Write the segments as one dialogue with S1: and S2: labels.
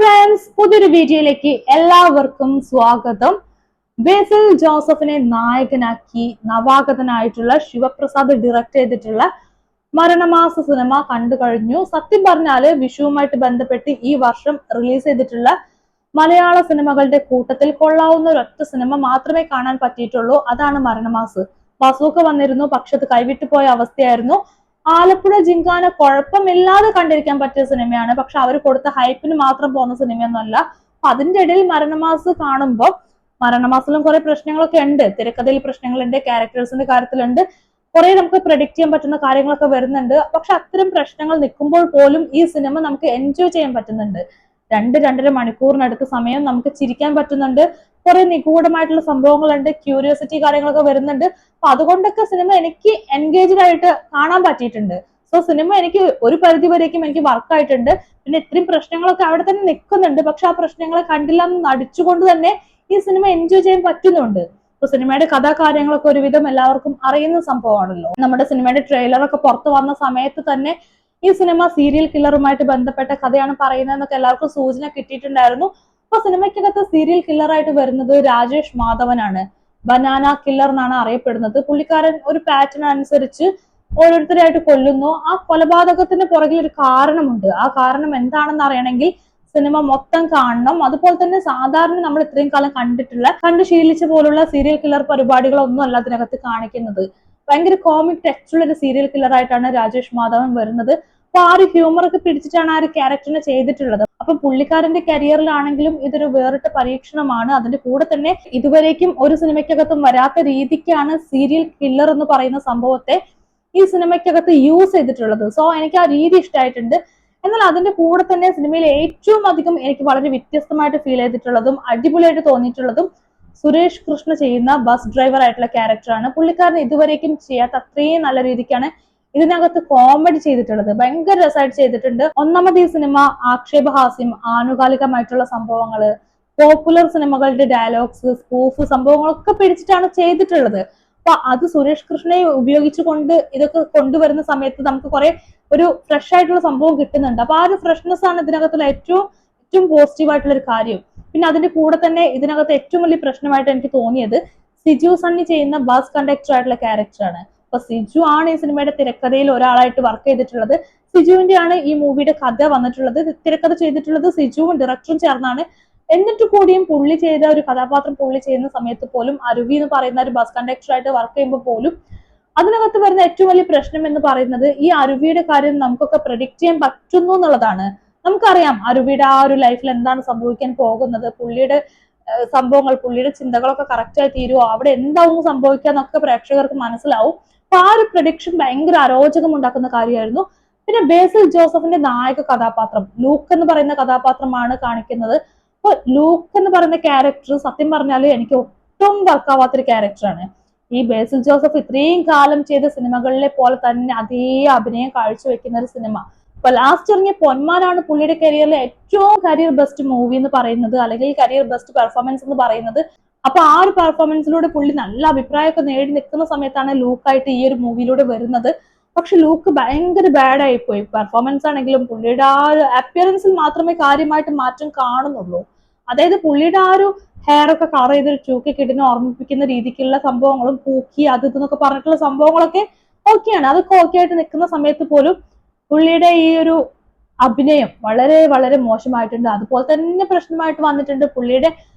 S1: Friends, പുതിയൊരു വീഡിയോയിലേക്ക് എല്ലാവർക്കും സ്വാഗതം. ബേസിൽ ജോസഫിനെ നായകനാക്കി നവാഗതനായിട്ടുള്ള ശിവപ്രസാദ് ഡയറക്ട് ചെയ്തിട്ടുള്ള മരണമാസ സിനിമ കണ്ടു കഴിഞ്ഞു. സത്യം പറഞ്ഞാല് വിഷുവുമായിട്ട് ബന്ധപ്പെട്ട് ഈ വർഷം റിലീസ് ചെയ്തിട്ടുള്ള മലയാള സിനിമകളുടെ കൂട്ടത്തിൽ കൊള്ളാവുന്ന ഒരൊറ്റ സിനിമ മാത്രമേ കാണാൻ പറ്റിയിട്ടുള്ളൂ. അതാണ് മരണമാസ്. ബസൂക്ക വന്നിരുന്നു, പക്ഷെ അത് കൈവിട്ടു പോയ അവസ്ഥയായിരുന്നു. ആലപ്പുഴ ജിങ്കാന കുഴപ്പമില്ലാതെ കണ്ടിരിക്കാൻ പറ്റിയ സിനിമയാണ്. പക്ഷെ അവർ കൊടുത്ത ഹൈപ്പിന് മാത്രം പോകുന്ന സിനിമയൊന്നുമല്ല. അപ്പൊ അതിന്റെ ഇടയിൽ മരണമാസ് കാണുമ്പോൾ മരണമാസിലും കുറെ പ്രശ്നങ്ങളൊക്കെ ഉണ്ട്. തിരക്കഥയിൽ പ്രശ്നങ്ങളുണ്ട്, ക്യാരക്ടേഴ്സിന്റെ കാര്യത്തിലുണ്ട്, കുറെ നമുക്ക് പ്രഡിക്റ്റ് ചെയ്യാൻ പറ്റുന്ന കാര്യങ്ങളൊക്കെ വരുന്നുണ്ട്. പക്ഷെ അത്തരം പ്രശ്നങ്ങൾ നിൽക്കുമ്പോൾ പോലും ഈ സിനിമ നമുക്ക് എൻജോയ് ചെയ്യാൻ പറ്റുന്നുണ്ട്. 2-2.5 മണിക്കൂറിനടുത്ത് സമയം നമുക്ക് ചിരിക്കാൻ പറ്റുന്നുണ്ട്. കുറെ നിഗൂഢമായിട്ടുള്ള സംഭവങ്ങളുണ്ട്, ക്യൂരിയോസിറ്റി കാര്യങ്ങളൊക്കെ വരുന്നുണ്ട്. അപ്പൊ അതുകൊണ്ടൊക്കെ സിനിമ എനിക്ക് എൻഗേജ്ഡ് ആയിട്ട് കാണാൻ പറ്റിയിട്ടുണ്ട്. സോ സിനിമ എനിക്ക് ഒരു പരിധി വരേക്കും എനിക്ക് വർക്കായിട്ടുണ്ട്. പിന്നെ ഇത്രയും പ്രശ്നങ്ങളൊക്കെ അവിടെ തന്നെ നിൽക്കുന്നുണ്ട്, പക്ഷെ ആ പ്രശ്നങ്ങളെ കണ്ടില്ല എന്ന് നടിച്ചുകൊണ്ട് തന്നെ ഈ സിനിമ എൻജോയ് ചെയ്യാൻ പറ്റുന്നുണ്ട്. ഇപ്പൊ സിനിമയുടെ കഥാകാര്യങ്ങളൊക്കെ ഒരുവിധം എല്ലാവർക്കും അറിയുന്ന സംഭവമാണല്ലോ. നമ്മുടെ സിനിമയുടെ ട്രെയിലറൊക്കെ പുറത്തു വന്ന സമയത്ത് തന്നെ ഈ സിനിമ സീരിയൽ കില്ലറുമായിട്ട് ബന്ധപ്പെട്ട കഥയാണ് പറയുന്നതെന്നൊക്കെ എല്ലാവർക്കും സൂചന കിട്ടിയിട്ടുണ്ടായിരുന്നു. അപ്പൊ സിനിമയ്ക്കകത്ത് സീരിയൽ കില്ലറായിട്ട് വരുന്നത് രാജേഷ് മാധവനാണ്. ബനാന കില്ലർ എന്നാണ് അറിയപ്പെടുന്നത്. പുള്ളിക്കാരൻ ഒരു പാറ്റേൺ അനുസരിച്ച് ഓരോരുത്തരായിട്ട് കൊല്ലുന്നു. ആ കൊലപാതകത്തിന് പുറകിൽ ഒരു കാരണമുണ്ട്. ആ കാരണം എന്താണെന്ന് അറിയണമെങ്കിൽ സിനിമ മൊത്തം കാണണം. അതുപോലെ തന്നെ സാധാരണ നമ്മൾ ഇത്രയും കാലം കണ്ടു ശീലിച്ച പോലുള്ള സീരിയൽ കില്ലർ പരിപാടികളൊന്നും അല്ല അതിനകത്ത് കാണിക്കുന്നത്. ഭയങ്കര കോമിക് ടച്ചുള്ള ഒരു സീരിയൽ കില്ലർ ആയിട്ടാണ് രാജേഷ് മാധവൻ വരുന്നത്. അപ്പൊ ആ ഒരു ഹ്യൂമർ ഒക്കെ പിടിച്ചിട്ടാണ് ആ ഒരു ക്യാരക്ടറിനെ ചെയ്തിട്ടുള്ളത്. അപ്പൊ പുള്ളിക്കാരന്റെ കരിയറിലാണെങ്കിലും ഇതൊരു വേറിട്ട പരീക്ഷണമാണ്. അതിന്റെ കൂടെ തന്നെ ഇതുവരേക്കും ഒരു സിനിമയ്ക്കകത്തും വരാത്ത രീതിക്കാണ് സീരിയൽ കില്ലർ എന്ന് പറയുന്ന സംഭവത്തെ ഈ സിനിമയ്ക്കകത്ത് യൂസ് ചെയ്തിട്ടുള്ളത്. സോ എനിക്ക് ആ രീതി ഇഷ്ടമായിട്ടുണ്ട്. എന്നാൽ അതിന്റെ കൂടെ തന്നെ സിനിമയിൽ ഏറ്റവും അധികം എനിക്ക് വളരെ വ്യത്യസ്തമായിട്ട് ഫീൽ ചെയ്തിട്ടുള്ളതും അടിപൊളിയായിട്ട് തോന്നിയിട്ടുള്ളതും സുരേഷ് കൃഷ്ണ ചെയ്യുന്ന ബസ് ഡ്രൈവർ ആയിട്ടുള്ള ക്യാരക്ടറാണ്. പുള്ളിക്കാരൻ ഇതുവരേക്കും ചെയ്യാത്ത അത്രയും നല്ല രീതിക്കാണ് ഇതിനകത്ത് കോമഡി ചെയ്തിട്ടുള്ളത്. ഭയങ്കര രസമായിട്ട് ചെയ്തിട്ടുണ്ട്. ഒന്നാമത് ഈ സിനിമ ആക്ഷേപഹാസ്യം, ആനുകാലികമായിട്ടുള്ള സംഭവങ്ങള്, പോപ്പുലർ സിനിമകളുടെ ഡയലോഗ്സ്, സ്പൂഫ് സംഭവങ്ങളൊക്കെ പിടിച്ചിട്ടാണ് ചെയ്തിട്ടുള്ളത്. അപ്പൊ അത് സുരേഷ് കൃഷ്ണയെ ഉപയോഗിച്ചുകൊണ്ട് ഇതൊക്കെ കൊണ്ടുവരുന്ന സമയത്ത് നമുക്ക് കുറെ ഒരു ഫ്രഷ് ആയിട്ടുള്ള സംഭവം കിട്ടുന്നുണ്ട്. അപ്പൊ ആ ഒരു ഫ്രഷ്നെസ് ആണ് ഇതിനകത്തുള്ള ഏറ്റവും പോസിറ്റീവ് ആയിട്ടുള്ള ഒരു കാര്യം. പിന്നെ അതിന്റെ കൂടെ തന്നെ ഇതിനകത്ത് ഏറ്റവും വലിയ പ്രശ്നമായിട്ട് എനിക്ക് തോന്നിയത് സിജു സണ്ണി ചെയ്യുന്ന ബസ് കണ്ടക്ടർ ആയിട്ടുള്ള ക്യാരക്ടറാണ്. അപ്പൊ സിജു ആണ് ഈ സിനിമയുടെ തിരക്കഥയിൽ ഒരാളായിട്ട് വർക്ക് ചെയ്തിട്ടുള്ളത്. സിജുവിന്റെ ആണ് ഈ മൂവിയുടെ കഥ വന്നിട്ടുള്ളത്. തിരക്കഥ ചെയ്തിട്ടുള്ളത് സിജുവും ഡയറക്ടറും ചേർന്നാണ്. എന്നിട്ട് കൂടിയും പുള്ളി ചെയ്ത ഒരു കഥാപാത്രം പുള്ളി ചെയ്യുന്ന സമയത്ത് പോലും അരുവി എന്ന് പറയുന്ന ഒരു ബസ് കണ്ടക്ടർ ആയിട്ട് വർക്ക് ചെയ്യുമ്പോൾ പോലും അതിനകത്ത് വരുന്ന ഏറ്റവും വലിയ പ്രശ്നം എന്ന് പറയുന്നത് ഈ അരുവിയുടെ കാര്യം നമുക്കൊക്കെ പ്രഡിക്റ്റ് ചെയ്യാൻ പറ്റുന്നു എന്നുള്ളതാണ്. നമുക്കറിയാം അരുവിയുടെ ആ ഒരു ലൈഫിൽ എന്താണ് സംഭവിക്കാൻ പോകുന്നത്, പുള്ളിയുടെ സംഭവങ്ങൾ, പുള്ളിയുടെ ചിന്തകളൊക്കെ കറക്റ്റായി തീരുവോ, അവിടെ എന്താവും സംഭവിക്കുക എന്നൊക്കെ പ്രേക്ഷകർക്ക് മനസ്സിലാവും. അപ്പൊ ആ ഒരു പ്രഡിക്ഷൻ ഭയങ്കര അരോചകം ഉണ്ടാക്കുന്ന കാര്യമായിരുന്നു. പിന്നെ ബേസിൽ ജോസഫിന്റെ നായക കഥാപാത്രം ലൂക്ക് എന്ന് പറയുന്ന കഥാപാത്രമാണ് കാണിക്കുന്നത്. അപ്പൊ ലൂക്ക് എന്ന് പറയുന്ന ക്യാരക്ടർ സത്യം പറഞ്ഞാല് എനിക്ക് ഒട്ടും വർക്കാവാത്തൊരു ക്യാരക്ടറാണ്. ഈ ബേസിൽ ജോസഫ് ഇത്രയും കാലം ചെയ്ത സിനിമകളിലെ പോലെ തന്നെ അതേ അഭിനയം കാഴ്ചവെക്കുന്ന ഒരു സിനിമ. അപ്പൊ ലാസ്റ്റ് ഇറങ്ങിയ പൊന്മാനാണ് പുള്ളിയുടെ കരിയറിലെ ഏറ്റവും കരിയർ ബെസ്റ്റ് മൂവി എന്ന് പറയുന്നത്, അല്ലെങ്കിൽ കരിയർ ബെസ്റ്റ് പെർഫോമൻസ് എന്ന് പറയുന്നത്. അപ്പൊ ആ ഒരു പെർഫോമൻസിലൂടെ പുള്ളി നല്ല അഭിപ്രായമൊക്കെ നേടി നിൽക്കുന്ന സമയത്താണ് ലൂക്കായിട്ട് ഈ ഒരു മൂവിയിലൂടെ വരുന്നത്. പക്ഷെ ലൂക്ക് ഭയങ്കര ബാഡ് ആയിപ്പോയി. പെർഫോമൻസ് ആണെങ്കിലും പുള്ളിയുടെ ആ ഒരു അപ്പിയറൻസിൽ മാത്രമേ കാര്യമായിട്ട് മാറ്റം കാണുന്നുള്ളൂ. അതായത് പുള്ളിയുടെ ആ ഒരു ഹെയർ ഒക്കെ കളർ ചെയ്തൊരു ചൂക്കി കിടിനെ ഓർമ്മിപ്പിക്കുന്ന രീതിക്കുള്ള സംഭവങ്ങളും പൂക്കി അത് ഇതെന്നൊക്കെ പറഞ്ഞിട്ടുള്ള സംഭവങ്ങളൊക്കെ ഓക്കെയാണ്. അതൊക്കെ ഓക്കെ ആയിട്ട് നിൽക്കുന്ന സമയത്ത് പോലും പുള്ളിയുടെ ഈ ഒരു അഭിനയം വളരെ വളരെ മോശമായിട്ടുണ്ട്. അതുപോലെ തന്നെ പ്രശ്നമായിട്ട് വന്നിട്ടുണ്ട് പുള്ളിയുടെ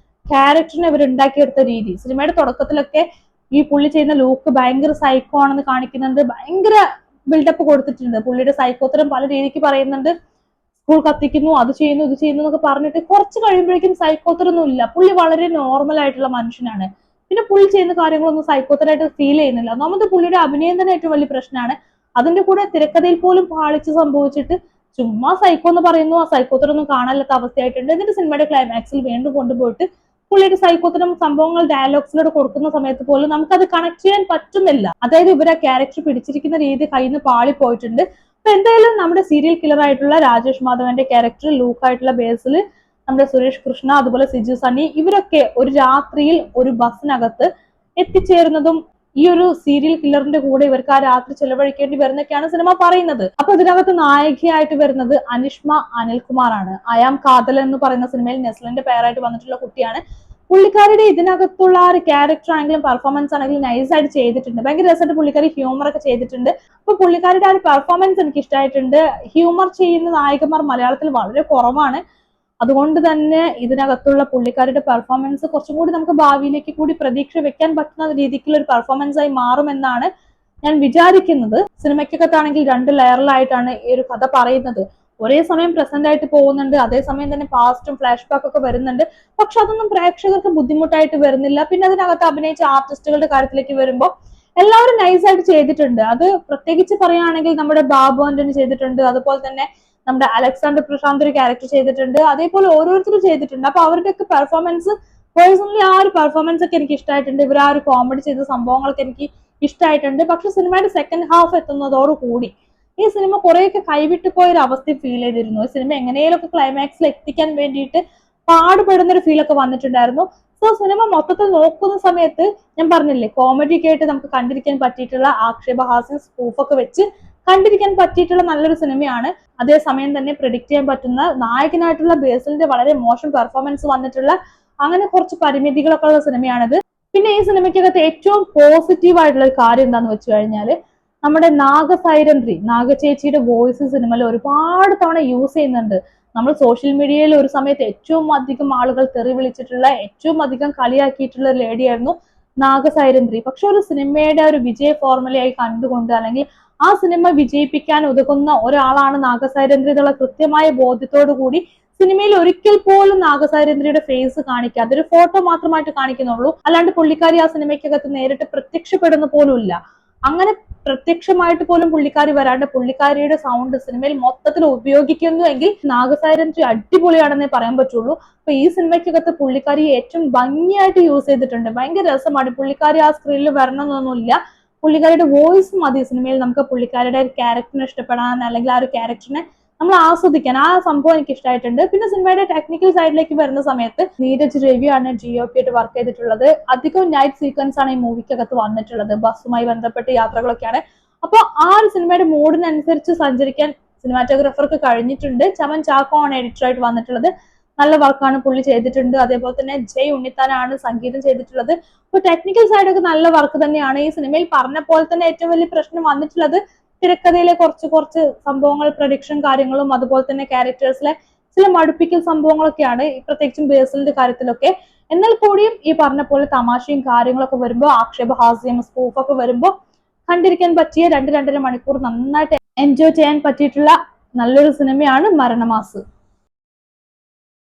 S1: ക്യാരക്ടറിനെ ഇവർ ഉണ്ടാക്കിയെടുത്ത രീതി. സിനിമയുടെ തുടക്കത്തിലൊക്കെ ഈ പുള്ളി ചെയ്യുന്ന ലൂക്ക് ഭയങ്കര സൈക്കോ ആണെന്ന് കാണിക്കുന്നുണ്ട്. ഭയങ്കര ബിൽഡപ്പ് കൊടുത്തിട്ടുണ്ട്. പുള്ളിയുടെ സൈക്കോത്തരം പല രീതിക്ക് പറയുന്നുണ്ട്. സ്കൂൾ കത്തിക്കുന്നു, അത് ചെയ്യുന്നു, ഇത് ചെയ്യുന്നു എന്നൊക്കെ പറഞ്ഞിട്ട് കുറച്ച് കഴിയുമ്പോഴേക്കും സൈക്കോത്തരൊന്നും ഇല്ല. പുള്ളി വളരെ നോർമൽ ആയിട്ടുള്ള മനുഷ്യനാണ്. പിന്നെ പുള്ളി ചെയ്യുന്ന കാര്യങ്ങളൊന്നും സൈക്കോത്തരായിട്ട് ഫീൽ ചെയ്യുന്നില്ല. ഒന്നാമത് പുള്ളിയുടെ അഭിനയം തന്നെ ഏറ്റവും വലിയ പ്രശ്നമാണ്. അതിന്റെ കൂടെ തിരക്കഥയിൽ പോലും പാളിച്ച് സംഭവിച്ചിട്ട് ചുമ്മാ സൈക്കോ എന്ന് പറയുന്നു, ആ സൈക്കോത്തരൊന്നും കാണാനില്ലാത്ത അവസ്ഥയായിട്ടുണ്ട്. എന്നിട്ട് സിനിമയുടെ ക്ലൈമാക്സിൽ വീണ്ടും കൊണ്ടുപോയിട്ട് പുള്ളിയുടെ സൈക്കോത്തരം സംഭവങ്ങൾ ഡയലോഗ്സിലൂടെ കൊടുക്കുന്ന സമയത്ത് പോലും നമുക്കത് കണക്ട് ചെയ്യാൻ പറ്റുന്നില്ല. അതായത് ഇവർ ആ ക്യാരക്ടർ പിടിച്ചിരിക്കുന്ന രീതി കയ്യിൽ നിന്ന് പാളി പോയിട്ടുണ്ട്. അപ്പൊ എന്തായാലും നമ്മുടെ സീരിയൽ കില്ലർ ആയിട്ടുള്ള രാജേഷ് മാധവന്റെ ക്യാരക്ടർ, ലൂക്ക് ആയിട്ടുള്ള ബേസിൽ നമ്മുടെ സുരേഷ് കൃഷ്ണ, അതുപോലെ സിജു സണ്ണി, ഇവരൊക്കെ ഒരു രാത്രിയിൽ ഒരു ബസ്സിനകത്ത് എത്തിച്ചേരുന്നതും ഈ ഒരു സീരിയൽ കില്ലറിന്റെ കൂടെ ഇവർക്ക് ആ രാത്രി ചെലവഴിക്കേണ്ടി വരുന്നൊക്കെയാണ് സിനിമ പറയുന്നത്. അപ്പൊ ഇതിനകത്ത് നായികയായിട്ട് വരുന്നത് അനിഷ്മ അനിൽകുമാറാണ്. അയാം കാതൽ എന്ന് പറയുന്ന സിനിമയിൽ നെസ്ലിന്റെ പേരായിട്ട് വന്നിട്ടുള്ള കുട്ടിയാണ്. പുള്ളിക്കാരിയുടെ ഇതിനകത്തുള്ള ആ ഒരു ക്യാരക്ടർ ആണെങ്കിലും പെർഫോമൻസ് ആണെങ്കിലും നൈസായിട്ട് ചെയ്തിട്ടുണ്ട്. ഭയങ്കര രസമായിട്ട് പുള്ളിക്കാരി ഹ്യൂമർ ഒക്കെ ചെയ്തിട്ടുണ്ട്. അപ്പൊ പുള്ളിക്കാരുടെ ആ ഒരു പെർഫോമൻസ് എനിക്ക് ഇഷ്ടമായിട്ടുണ്ട്. ഹ്യൂമർ ചെയ്യുന്ന നായകന്മാർ മലയാളത്തിൽ വളരെ കുറവാണ്. അതുകൊണ്ട് തന്നെ ഇതിനകത്തുള്ള പുള്ളിക്കാരുടെ പെർഫോമൻസ് കുറച്ചും കൂടി നമുക്ക് ഭാവിയിലേക്ക് കൂടി പ്രതീക്ഷ വെക്കാൻ പറ്റുന്ന രീതിക്കുള്ള ഒരു പെർഫോമൻസ് ആയി മാറുമെന്നാണ് ഞാൻ വിചാരിക്കുന്നത്. സിനിമയ്ക്കകത്താണെങ്കിൽ 2 ലെയറിലായിട്ടാണ് ഈ ഒരു കഥ പറയുന്നത്. ഒരേ സമയം പ്രസന്റ് ആയിട്ട് പോകുന്നുണ്ട്, അതേസമയം തന്നെ പാസ്റ്റും ഫ്ലാഷ് ബാക്ക് ഒക്കെ വരുന്നുണ്ട്. പക്ഷെ അതൊന്നും പ്രേക്ഷകർക്ക് ബുദ്ധിമുട്ടായിട്ട് വരുന്നില്ല. പിന്നെ അതിനകത്ത് അഭിനയിച്ച ആർട്ടിസ്റ്റുകളുടെ കാര്യത്തിലേക്ക് വരുമ്പോൾ എല്ലാവരും നൈസായിട്ട് ചെയ്തിട്ടുണ്ട്. അത് പ്രത്യേകിച്ച് പറയുകയാണെങ്കിൽ നമ്മുടെ ബാബു ആന്റണി ചെയ്തിട്ടുണ്ട്, അതുപോലെ തന്നെ നമ്മുടെ അലക്സാണ്ടർ പ്രശാന്ത് ഒരു ക്യാരക്ടർ ചെയ്തിട്ടുണ്ട്, അതേപോലെ ഓരോരുത്തരും ചെയ്തിട്ടുണ്ട്. അപ്പൊ അവരുടെയൊക്കെ പെർഫോമൻസ് പേഴ്സണലി ആ ഒരു പെർഫോമൻസ് ഒക്കെ എനിക്ക് ഇഷ്ടമായിട്ടുണ്ട്. ഇവർ ആ ഒരു കോമഡി ചെയ്ത സംഭവങ്ങളൊക്കെ എനിക്ക് ഇഷ്ടമായിട്ടുണ്ട്. പക്ഷെ സിനിമയുടെ സെക്കൻഡ് ഹാഫ് എത്തുന്നതോടുകൂടി ഈ സിനിമ കുറെയൊക്കെ കൈവിട്ടു പോയൊരു അവസ്ഥ ഫീൽ ചെയ്തിരുന്നു. ഈ സിനിമ എങ്ങനെയൊക്കെ ക്ലൈമാക്സിൽ എത്തിക്കാൻ വേണ്ടിയിട്ട് പാടുപെടുന്ന ഒരു ഫീലൊക്കെ വന്നിട്ടുണ്ടായിരുന്നു. സോ സിനിമ മൊത്തത്തിൽ നോക്കുന്ന സമയത്ത് ഞാൻ പറഞ്ഞില്ലേ, കോമഡി ഒക്കെ ആയിട്ട് നമുക്ക് കണ്ടിരിക്കാൻ പറ്റിയിട്ടുള്ള ആക്ഷേപഹാസ്യം സ്പൂഫൊക്കെ വെച്ച് കണ്ടിരിക്കാൻ പറ്റിയിട്ടുള്ള നല്ലൊരു സിനിമയാണ്. അതേസമയം തന്നെ പ്രെഡിക്റ്റ് ചെയ്യാൻ പറ്റുന്ന നായകനായിട്ടുള്ള ബേസിലിന്റെ വളരെ മോശം പെർഫോമൻസ് വന്നിട്ടുള്ള അങ്ങനെ കുറച്ച് പരിമിതികളൊക്കെ ഉള്ള സിനിമയാണിത്. പിന്നെ ഈ സിനിമയ്ക്കകത്ത് ഏറ്റവും പോസിറ്റീവ് ആയിട്ടുള്ള ഒരു കാര്യം എന്താന്ന് വെച്ച് കഴിഞ്ഞാല് നമ്മുടെ നാഗചേച്ചിയുടെ വോയിസ് സിനിമയിൽ ഒരുപാട് തവണ യൂസ് ചെയ്യുന്നുണ്ട്. നമ്മൾ സോഷ്യൽ മീഡിയയിൽ ഒരു സമയത്ത് ഏറ്റവും അധികം ആളുകൾ തെറി വിളിച്ചിട്ടുള്ള, ഏറ്റവും അധികം കളിയാക്കിയിട്ടുള്ള ഒരു ലേഡിയായിരുന്നു നാഗസൈരന്ധ്രി. പക്ഷെ ഒരു സിനിമയുടെ ഒരു വിജയ ഫോർമുലയായി കണ്ടുകൊണ്ട് അല്ലെങ്കിൽ ആ സിനിമ വിജയിപ്പിക്കാൻ ഉതകുന്ന ഒരാളാണ് നാഗസൈരന്ധ്രി എന്നുള്ള കൃത്യമായ ബോധ്യത്തോടു കൂടി സിനിമയിൽ ഒരിക്കൽ പോലും നാഗസൈരന്ധ്രിയുടെ ഫേസ് കാണിക്കുക, അതൊരു ഫോട്ടോ മാത്രമായിട്ട് കാണിക്കുന്നുള്ളൂ. അല്ലാണ്ട് പുള്ളിക്കാരി ആ സിനിമയ്ക്കകത്ത് നേരിട്ട് പ്രത്യക്ഷപ്പെടുന്ന പോലും ഇല്ല. അങ്ങനെ പ്രത്യക്ഷമായിട്ട് പോലും പുള്ളിക്കാരി വരാണ്ട് പുള്ളിക്കാരിയുടെ സൗണ്ട് സിനിമയിൽ മൊത്തത്തിൽ ഉപയോഗിക്കുന്നു എങ്കിൽ നാഗസൈരന്ധ്രി അടിപൊളിയാണെന്നേ പറയാൻ പറ്റുള്ളൂ. അപ്പൊ ഈ സിനിമയ്ക്കകത്ത് പുള്ളിക്കാരി ഏറ്റവും ഭംഗിയായിട്ട് യൂസ് ചെയ്തിട്ടുണ്ട്. ഭയങ്കര രസമാണ്. പുള്ളിക്കാരി ആ സ്ക്രീനിൽ വരണമെന്നൊന്നുമില്ല, പുള്ളിക്കാരിയുടെ വോയിസ് മതി സിനിമയിൽ നമുക്ക് പുള്ളിക്കാരുടെ ക്യാരക്ടറിനെ ഇഷ്ടപ്പെടാൻ അല്ലെങ്കിൽ ആ ഒരു ക്യാരക്ടറിനെ നമ്മൾ ആസ്വദിക്കാൻ. ആ സംഭവം എനിക്ക് ഇഷ്ടമായിട്ടുണ്ട്. പിന്നെ സിനിമയുടെ ടെക്നിക്കൽ സൈഡിലേക്ക് വരുന്ന സമയത്ത് നീരജ് രവിയാണ് GOP ആയിട്ട് വർക്ക് ചെയ്തിട്ടുള്ളത്. അധികം നൈറ്റ് സീക്വൻസ് ആണ് ഈ മൂവിക്കകത്ത് വന്നിട്ടുള്ളത്. ബസ്സുമായി ബന്ധപ്പെട്ട് യാത്രകളൊക്കെയാണ്. അപ്പൊ ആ ഒരു സിനിമയുടെ മൂഡിനനുസരിച്ച് സഞ്ചരിക്കാൻ സിനിമാറ്റോഗ്രാഫർക്ക് കഴിഞ്ഞിട്ടുണ്ട്. ചമൻ ചാക്കോ ആണ് എഡിറ്ററായിട്ട് വന്നിട്ടുള്ളത്. നല്ല വർക്കാണ് പുള്ളി ചെയ്തിട്ടുണ്ട്. അതേപോലെ തന്നെ ജയ് ഉണ്ണിത്താനാണ് സംഗീതം ചെയ്തിട്ടുള്ളത്. അപ്പൊ ടെക്നിക്കൽ സൈഡൊക്കെ നല്ല വർക്ക് തന്നെയാണ്. ഈ സിനിമയിൽ പറഞ്ഞ പോലെ തന്നെ ഏറ്റവും വലിയ പ്രശ്നം വന്നിട്ടുള്ളത് തിരക്കഥയിലെ കുറച്ച് സംഭവങ്ങൾ, പ്രഡിക്ഷൻ കാര്യങ്ങളും അതുപോലെ തന്നെ ക്യാരക്ടേഴ്സിലെ ചില മടുപ്പിക്കൽ സംഭവങ്ങളൊക്കെയാണ്, പ്രത്യേകിച്ചും ബേസിലിന്റെ കാര്യത്തിലൊക്കെ. എന്നാൽ കൂടിയും ഈ പറഞ്ഞ പോലെ തമാശയും കാര്യങ്ങളൊക്കെ വരുമ്പോൾ, ആക്ഷേപഹാസ്യം സ്പൂഫൊക്കെ വരുമ്പോൾ കണ്ടിരിക്കാൻ പറ്റിയ 2-2.5 മണിക്കൂർ നന്നായിട്ട് എൻജോയ് ചെയ്യാൻ പറ്റിയിട്ടുള്ള നല്ലൊരു സിനിമയാണ് മരണമാസ്.